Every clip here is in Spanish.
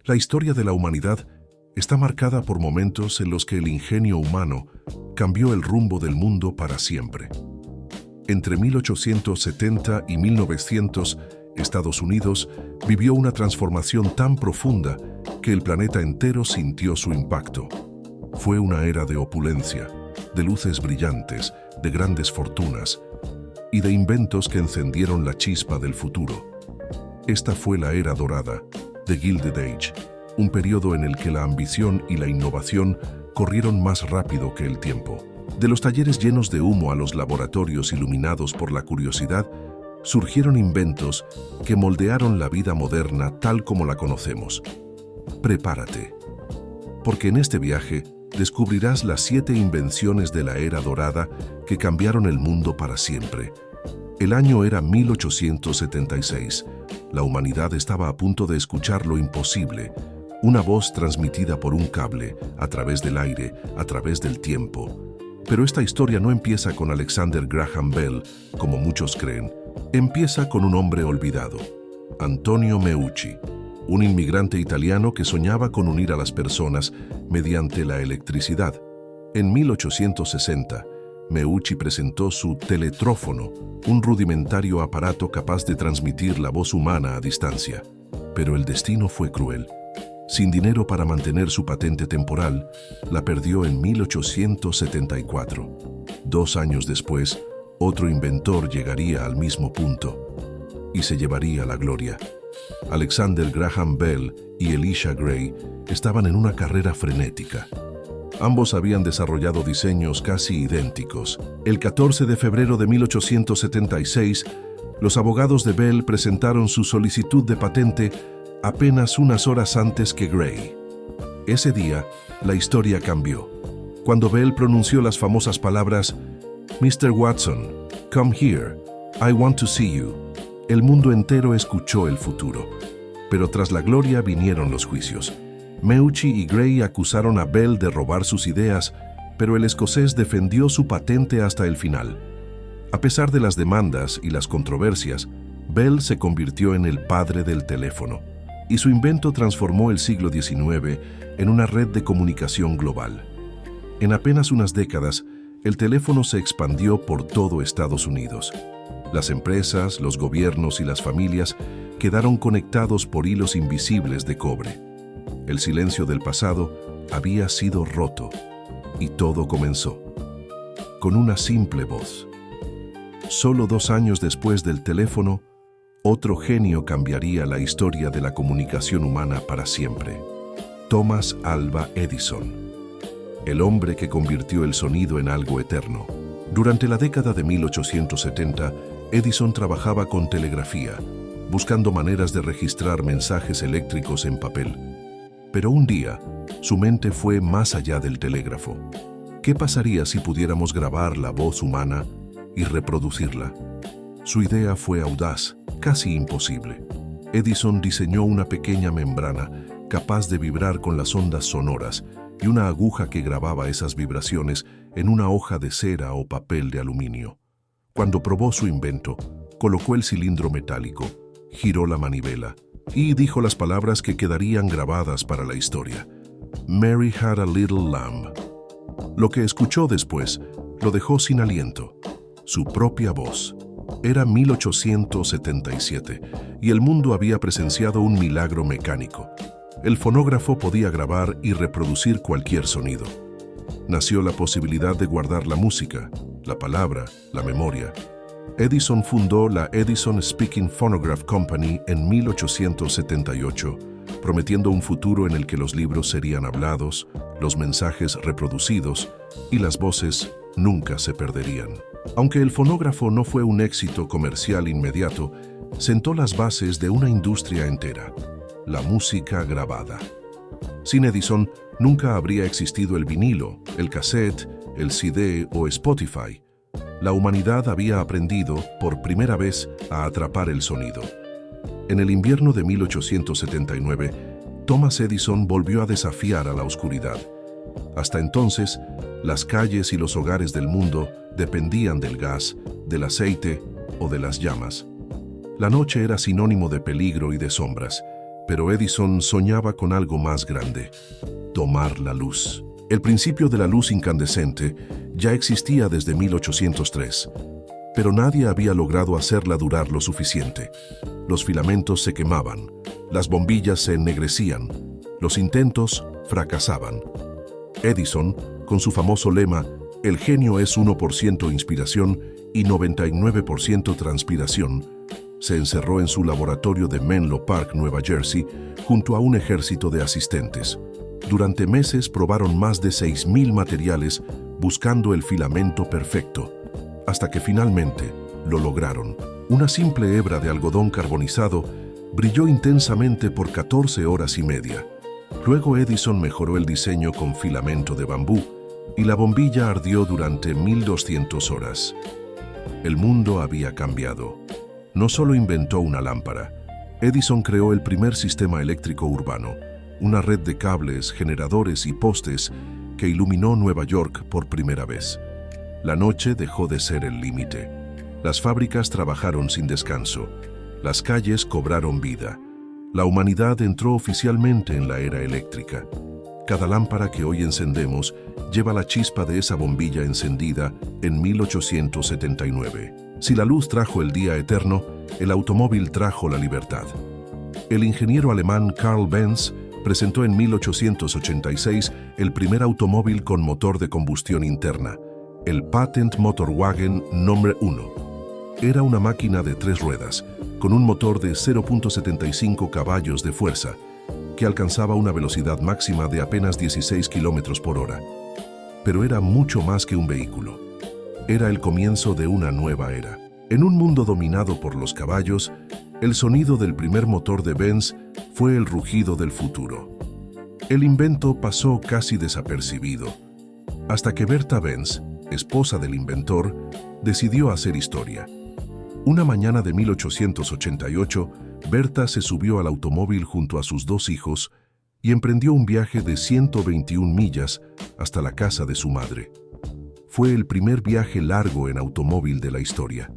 La historia de la humanidad está marcada por momentos en los que el ingenio humano cambió el rumbo del mundo para siempre. Entre 1870 y 1900, Estados Unidos vivió una transformación tan profunda que el planeta entero sintió su impacto. Fue una era de opulencia, de luces brillantes, de grandes fortunas y de inventos que encendieron la chispa del futuro. Esta fue la era dorada, The Gilded Age, un periodo en el que la ambición y la innovación corrieron más rápido que el tiempo. De los talleres llenos de humo a los laboratorios iluminados por la curiosidad, surgieron inventos que moldearon la vida moderna tal como la conocemos. Prepárate, porque en este viaje descubrirás las 7 invenciones de la era dorada que cambiaron el mundo para siempre. El año era 1876. La humanidad estaba a punto de escuchar lo imposible, una voz transmitida por un cable, a través del aire, a través del tiempo. Pero esta historia no empieza con Alexander Graham Bell, como muchos creen. Empieza con un hombre olvidado, Antonio Meucci, un inmigrante italiano que soñaba con unir a las personas mediante la electricidad. En 1860, Meucci presentó su teletrófono, un rudimentario aparato capaz de transmitir la voz humana a distancia. Pero el destino fue cruel. Sin dinero para mantener su patente temporal, la perdió en 1874. 2 años después, otro inventor llegaría al mismo punto y se llevaría la gloria. Alexander Graham Bell y Elisha Gray estaban en una carrera frenética. Ambos habían desarrollado diseños casi idénticos. El 14 de febrero de 1876, los abogados de Bell presentaron su solicitud de patente apenas unas horas antes que Gray. Ese día, la historia cambió. Cuando Bell pronunció las famosas palabras "Mr. Watson, come here, I want to see you", el mundo entero escuchó el futuro. Pero tras la gloria vinieron los juicios. Meucci y Gray acusaron a Bell de robar sus ideas, pero el escocés defendió su patente hasta el final. A pesar de las demandas y las controversias, Bell se convirtió en el padre del teléfono, y su invento transformó el siglo XIX en una red de comunicación global. En apenas unas décadas, el teléfono se expandió por todo Estados Unidos. Las empresas, los gobiernos y las familias quedaron conectados por hilos invisibles de cobre. El silencio del pasado había sido roto, y todo comenzó con una simple voz. Solo 2 años después del teléfono, otro genio cambiaría la historia de la comunicación humana para siempre. Thomas Alva Edison, el hombre que convirtió el sonido en algo eterno. Durante la década de 1870, Edison trabajaba con telegrafía, buscando maneras de registrar mensajes eléctricos en papel. Pero un día, su mente fue más allá del telégrafo. ¿Qué pasaría si pudiéramos grabar la voz humana y reproducirla? Su idea fue audaz, casi imposible. Edison diseñó una pequeña membrana capaz de vibrar con las ondas sonoras y una aguja que grababa esas vibraciones en una hoja de cera o papel de aluminio. Cuando probó su invento, colocó el cilindro metálico, giró la manivela y dijo las palabras que quedarían grabadas para la historia. Mary had a little lamb. Lo que escuchó después lo dejó sin aliento. Su propia voz. Era 1877 y el mundo había presenciado un milagro mecánico. El fonógrafo podía grabar y reproducir cualquier sonido. Nació la posibilidad de guardar la música, la palabra, la memoria. Edison fundó la Edison Speaking Phonograph Company en 1878, prometiendo un futuro en el que los libros serían hablados, los mensajes reproducidos y las voces nunca se perderían. Aunque el fonógrafo no fue un éxito comercial inmediato, sentó las bases de una industria entera, la música grabada. Sin Edison, nunca habría existido el vinilo, el cassette, el CD o Spotify. La humanidad había aprendido, por primera vez, a atrapar el sonido. En el invierno de 1879, Thomas Edison volvió a desafiar a la oscuridad. Hasta entonces, las calles y los hogares del mundo dependían del gas, del aceite o de las llamas. La noche era sinónimo de peligro y de sombras, Pero Edison soñaba con algo más grande: domar la luz. El principio de la luz incandescente ya existía desde 1803, pero nadie había logrado hacerla durar lo suficiente. Los filamentos se quemaban, las bombillas se ennegrecían, los intentos fracasaban. Edison, con su famoso lema, "El genio es 1% inspiración y 99% transpiración", se encerró en su laboratorio de Menlo Park, Nueva Jersey, junto a un ejército de asistentes. Durante meses probaron más de 6.000 materiales buscando el filamento perfecto, hasta que finalmente lo lograron. Una simple hebra de algodón carbonizado brilló intensamente por 14 horas y media. Luego Edison mejoró el diseño con filamento de bambú y la bombilla ardió durante 1.200 horas. El mundo había cambiado. No solo inventó una lámpara, Edison creó el primer sistema eléctrico urbano, una red de cables, generadores y postes que iluminó Nueva York por primera vez. La noche dejó de ser el límite. Las fábricas trabajaron sin descanso. Las calles cobraron vida. La humanidad entró oficialmente en la era eléctrica. Cada lámpara que hoy encendemos lleva la chispa de esa bombilla encendida en 1879. Si la luz trajo el día eterno, el automóvil trajo la libertad. El ingeniero alemán Carl Benz presentó en 1886 el primer automóvil con motor de combustión interna, el Patent Motorwagen No. 1. Era una máquina de 3 ruedas, con un motor de 0.75 caballos de fuerza, que alcanzaba una velocidad máxima de apenas 16 kilómetros por hora. Pero era mucho más que un vehículo. Era el comienzo de una nueva era. En un mundo dominado por los caballos, el sonido del primer motor de Benz fue el rugido del futuro. El invento pasó casi desapercibido, hasta que Bertha Benz, esposa del inventor, decidió hacer historia. Una mañana de 1888, Bertha se subió al automóvil junto a sus 2 hijos y emprendió un viaje de 121 millas hasta la casa de su madre. Fue el primer viaje largo en automóvil de la historia.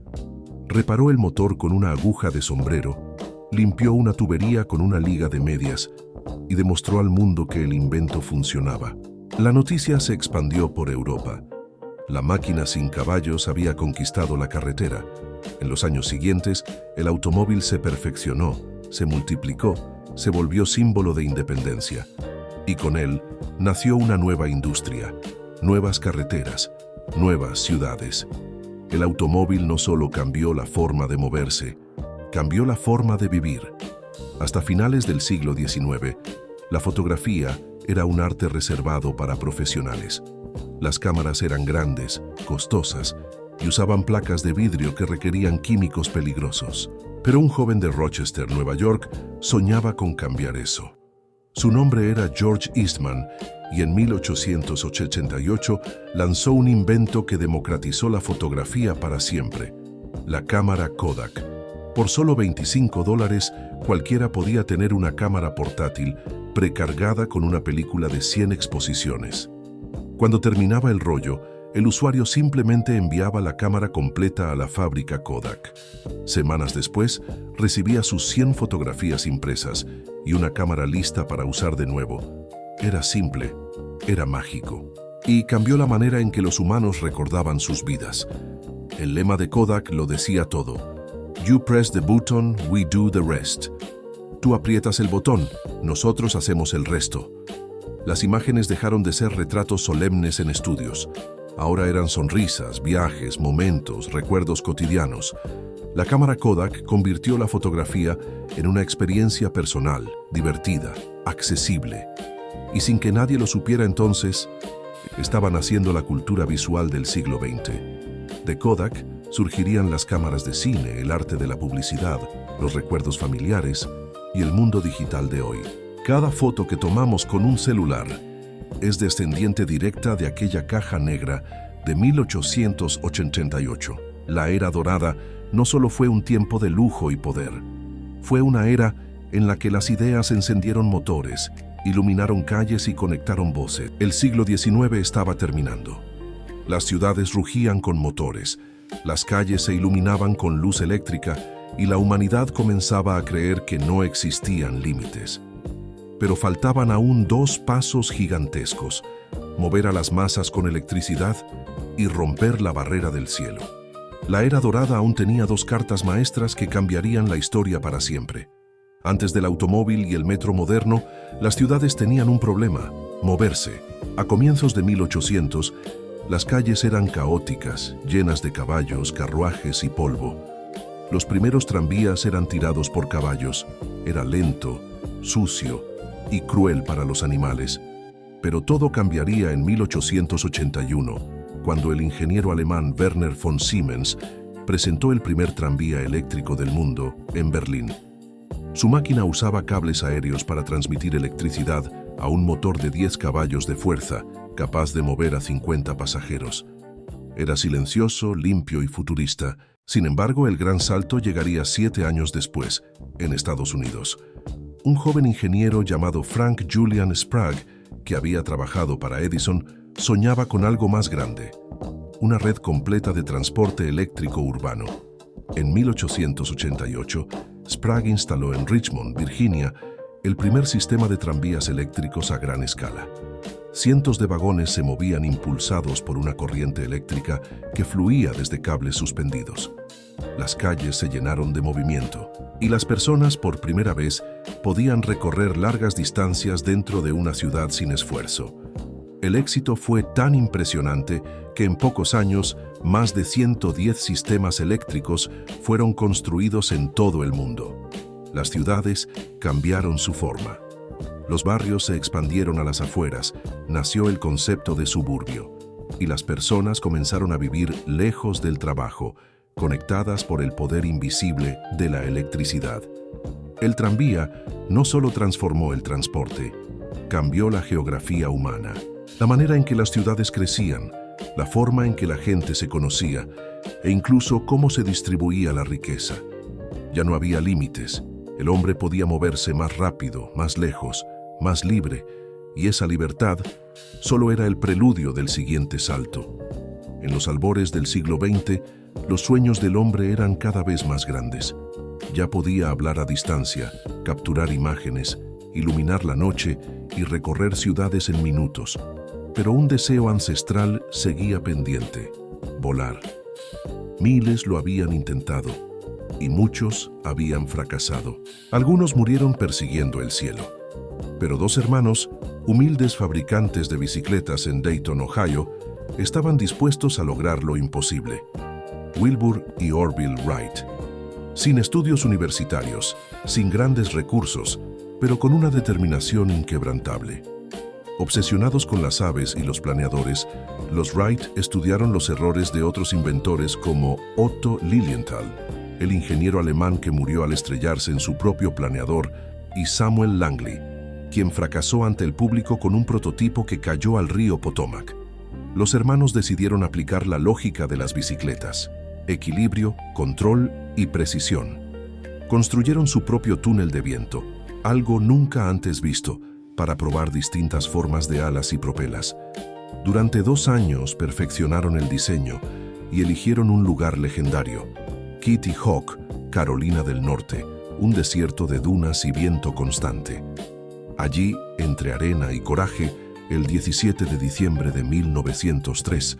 Reparó el motor con una aguja de sombrero, limpió una tubería con una liga de medias y demostró al mundo que el invento funcionaba. La noticia se expandió por Europa. La máquina sin caballos había conquistado la carretera. En los años siguientes, el automóvil se perfeccionó, se multiplicó, se volvió símbolo de independencia. Y con él nació una nueva industria, nuevas carreteras, nuevas ciudades. El automóvil no solo cambió la forma de moverse, cambió la forma de vivir. Hasta finales del siglo XIX, la fotografía era un arte reservado para profesionales. Las cámaras eran grandes, costosas, y usaban placas de vidrio que requerían químicos peligrosos. Pero un joven de Rochester, Nueva York, soñaba con cambiar eso. Su nombre era George Eastman, y en 1888 lanzó un invento que democratizó la fotografía para siempre: la cámara Kodak. Por solo $25, cualquiera podía tener una cámara portátil precargada con una película de 100 exposiciones. Cuando terminaba el rollo, el usuario simplemente enviaba la cámara completa a la fábrica Kodak. Semanas después, recibía sus 100 fotografías impresas y una cámara lista para usar de nuevo. Era simple, era mágico, y cambió la manera en que los humanos recordaban sus vidas. El lema de Kodak lo decía todo: "You press the button, we do the rest". Tú aprietas el botón, nosotros hacemos el resto. Las imágenes dejaron de ser retratos solemnes en estudios. Ahora eran sonrisas, viajes, momentos, recuerdos cotidianos. La cámara Kodak convirtió la fotografía en una experiencia personal, divertida, accesible. Y sin que nadie lo supiera entonces, estaban haciendo la cultura visual del siglo XX. De Kodak surgirían las cámaras de cine, el arte de la publicidad, los recuerdos familiares y el mundo digital de hoy. Cada foto que tomamos con un celular es descendiente directa de aquella caja negra de 1888. La era dorada no solo fue un tiempo de lujo y poder, fue una era en la que las ideas encendieron motores, iluminaron calles y conectaron voces. El siglo XIX estaba terminando. Las ciudades rugían con motores, las calles se iluminaban con luz eléctrica y la humanidad comenzaba a creer que no existían límites. Pero faltaban aún dos pasos gigantescos: mover a las masas con electricidad y romper la barrera del cielo. La era dorada aún tenía dos cartas maestras que cambiarían la historia para siempre. Antes del automóvil y el metro moderno, las ciudades tenían un problema: moverse. A comienzos de 1800, las calles eran caóticas, llenas de caballos, carruajes y polvo. Los primeros tranvías eran tirados por caballos. Era lento, sucio y cruel para los animales. Pero todo cambiaría en 1881, cuando el ingeniero alemán Werner von Siemens presentó el primer tranvía eléctrico del mundo en Berlín. Su máquina usaba cables aéreos para transmitir electricidad a un motor de 10 caballos de fuerza, capaz de mover a 50 pasajeros. Era silencioso, limpio y futurista. Sin embargo, el gran salto llegaría 7 años después, en Estados Unidos. Un joven ingeniero llamado Frank Julian Sprague, que había trabajado para Edison, soñaba con algo más grande: una red completa de transporte eléctrico urbano. En 1888, Sprague instaló en Richmond, Virginia, el primer sistema de tranvías eléctricos a gran escala. Cientos de vagones se movían impulsados por una corriente eléctrica que fluía desde cables suspendidos. Las calles se llenaron de movimiento y las personas, por primera vez, podían recorrer largas distancias dentro de una ciudad sin esfuerzo. El éxito fue tan impresionante que en pocos años, más de 110 sistemas eléctricos fueron construidos en todo el mundo. Las ciudades cambiaron su forma. Los barrios se expandieron a las afueras, nació el concepto de suburbio, y las personas comenzaron a vivir lejos del trabajo, conectadas por el poder invisible de la electricidad. El tranvía no solo transformó el transporte, cambió la geografía humana, la manera en que las ciudades crecían, la forma en que la gente se conocía e incluso cómo se distribuía la riqueza. Ya no había límites. El hombre podía moverse más rápido, más lejos, más libre, y esa libertad solo era el preludio del siguiente salto. En los albores del siglo XX, los sueños del hombre eran cada vez más grandes. Ya podía hablar a distancia, capturar imágenes, iluminar la noche y recorrer ciudades en minutos. Pero un deseo ancestral seguía pendiente: volar. Miles lo habían intentado y muchos habían fracasado. Algunos murieron persiguiendo el cielo. Pero dos hermanos, humildes fabricantes de bicicletas en Dayton, Ohio, estaban dispuestos a lograr lo imposible: Wilbur y Orville Wright. Sin estudios universitarios, sin grandes recursos, pero con una determinación inquebrantable. Obsesionados con las aves y los planeadores, los Wright estudiaron los errores de otros inventores como Otto Lilienthal, el ingeniero alemán que murió al estrellarse en su propio planeador, y Samuel Langley, quien fracasó ante el público con un prototipo que cayó al río Potomac. Los hermanos decidieron aplicar la lógica de las bicicletas: equilibrio, control y precisión. Construyeron su propio túnel de viento, algo nunca antes visto, para probar distintas formas de alas y propelas. Durante 2 años perfeccionaron el diseño y eligieron un lugar legendario: Kitty Hawk, Carolina del Norte, un desierto de dunas y viento constante. Allí, entre arena y coraje, el 17 de diciembre de 1903,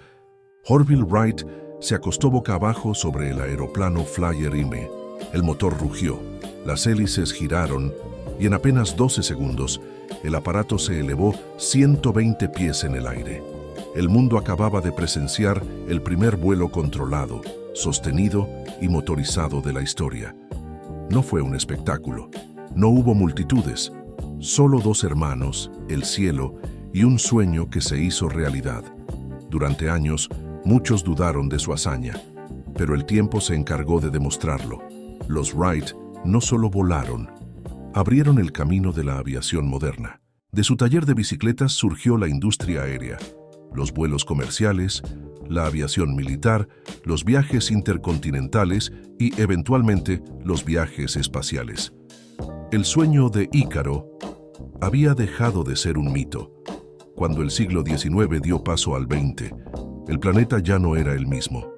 Orville Wright se acostó boca abajo sobre el aeroplano Flyer M. El motor rugió, las hélices giraron y en apenas 12 segundos, el aparato se elevó 120 pies en el aire. El mundo acababa de presenciar el primer vuelo controlado, sostenido y motorizado de la historia. No fue un espectáculo, no hubo multitudes, solo 2 hermanos, el cielo y un sueño que se hizo realidad. Durante años, muchos dudaron de su hazaña, pero el tiempo se encargó de demostrarlo. Los Wright no solo volaron, abrieron el camino de la aviación moderna. De su taller de bicicletas surgió la industria aérea, los vuelos comerciales, la aviación militar, los viajes intercontinentales y, eventualmente, los viajes espaciales. El sueño de Ícaro había dejado de ser un mito. Cuando el siglo XIX dio paso al XX, el planeta ya no era el mismo.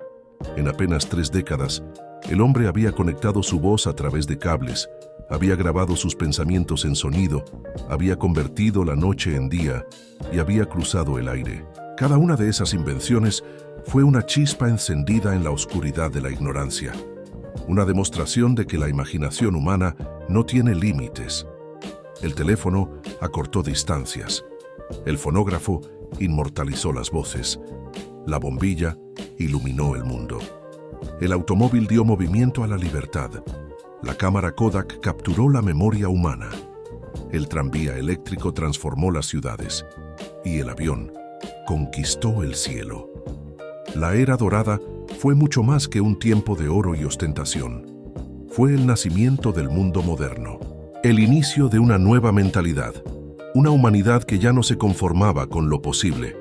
En apenas 3 décadas, El hombre había conectado su voz a través de cables, había grabado sus pensamientos en sonido, había convertido la noche en día y había cruzado el aire. Cada una de esas invenciones fue una chispa encendida en la oscuridad de la ignorancia, una demostración de que la imaginación humana no tiene límites. El teléfono acortó distancias, el fonógrafo inmortalizó las voces, la bombilla iluminó el mundo. El automóvil dio movimiento a la libertad, la cámara Kodak capturó la memoria humana, el tranvía eléctrico transformó las ciudades y el avión conquistó el cielo. La era dorada fue mucho más que un tiempo de oro y ostentación. Fue el nacimiento del mundo moderno, el inicio de una nueva mentalidad, una humanidad que ya no se conformaba con lo posible.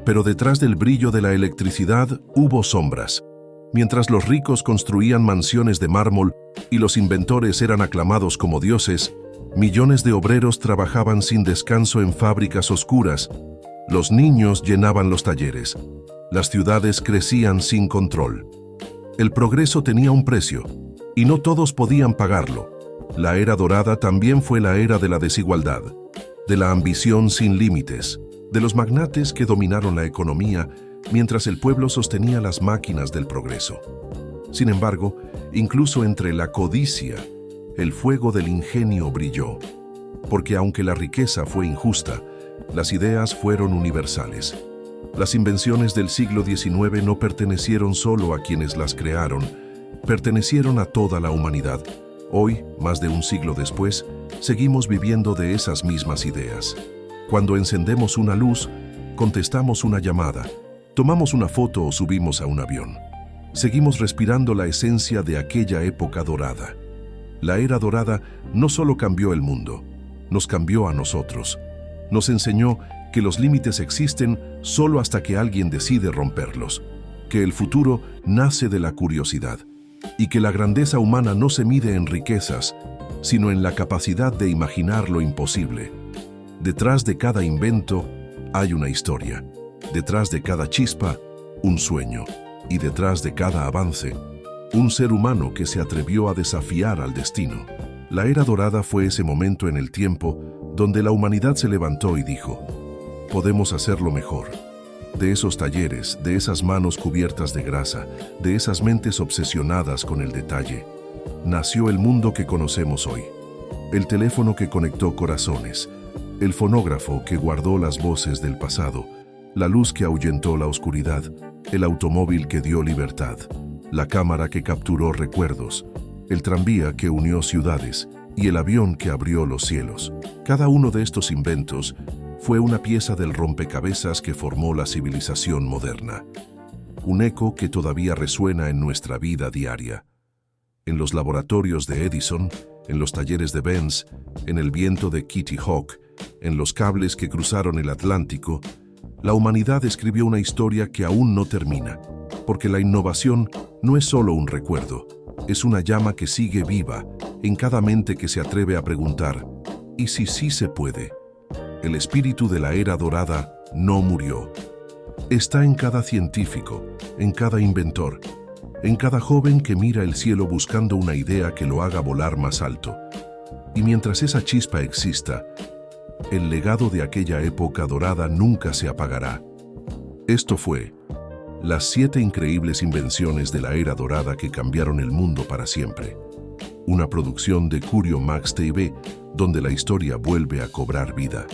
Pero detrás del brillo de la electricidad hubo sombras. Mientras los ricos construían mansiones de mármol y los inventores eran aclamados como dioses, millones de obreros trabajaban sin descanso en fábricas oscuras. Los niños llenaban los talleres. Las ciudades crecían sin control. El progreso tenía un precio, y no todos podían pagarlo. La era dorada también fue la era de la desigualdad, de la ambición sin límites, de los magnates que dominaron la economía mientras el pueblo sostenía las máquinas del progreso. Sin embargo, incluso entre la codicia, el fuego del ingenio brilló, porque aunque la riqueza fue injusta, las ideas fueron universales. Las invenciones del siglo XIX no pertenecieron solo a quienes las crearon, pertenecieron a toda la humanidad. Hoy, más de un siglo después, seguimos viviendo de esas mismas ideas. Cuando encendemos una luz, contestamos una llamada, tomamos una foto o subimos a un avión. Seguimos respirando la esencia de aquella época dorada. La era dorada no solo cambió el mundo, nos cambió a nosotros. Nos enseñó que los límites existen solo hasta que alguien decide romperlos, que el futuro nace de la curiosidad y que la grandeza humana no se mide en riquezas, sino en la capacidad de imaginar lo imposible. Detrás de cada invento hay una historia, detrás de cada chispa, un sueño, y detrás de cada avance, un ser humano que se atrevió a desafiar al destino. La era dorada fue ese momento en el tiempo donde la humanidad se levantó y dijo: podemos hacerlo mejor. De esos talleres, de esas manos cubiertas de grasa, de esas mentes obsesionadas con el detalle, nació el mundo que conocemos hoy. El teléfono que conectó corazones, el fonógrafo que guardó las voces del pasado, la luz que ahuyentó la oscuridad, el automóvil que dio libertad, la cámara que capturó recuerdos, el tranvía que unió ciudades y el avión que abrió los cielos. Cada uno de estos inventos fue una pieza del rompecabezas que formó la civilización moderna, un eco que todavía resuena en nuestra vida diaria. En los laboratorios de Edison, en los talleres de Benz, en el viento de Kitty Hawk, en los cables que cruzaron el Atlántico, la humanidad escribió una historia que aún no termina, porque la innovación no es solo un recuerdo, es una llama que sigue viva en cada mente que se atreve a preguntar: ¿y si sí se puede? El espíritu de la era dorada no murió. Está en cada científico, en cada inventor, en cada joven que mira el cielo buscando una idea que lo haga volar más alto. Y mientras esa chispa exista, el legado de aquella época dorada nunca se apagará. Esto fue las 7 increíbles invenciones de la era dorada que cambiaron el mundo para siempre. Una producción de Curio Max TV, donde la historia vuelve a cobrar vida.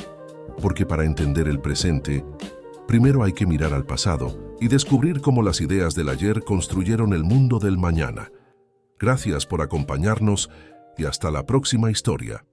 Porque para entender el presente, primero hay que mirar al pasado y descubrir cómo las ideas del ayer construyeron el mundo del mañana. Gracias por acompañarnos y hasta la próxima historia.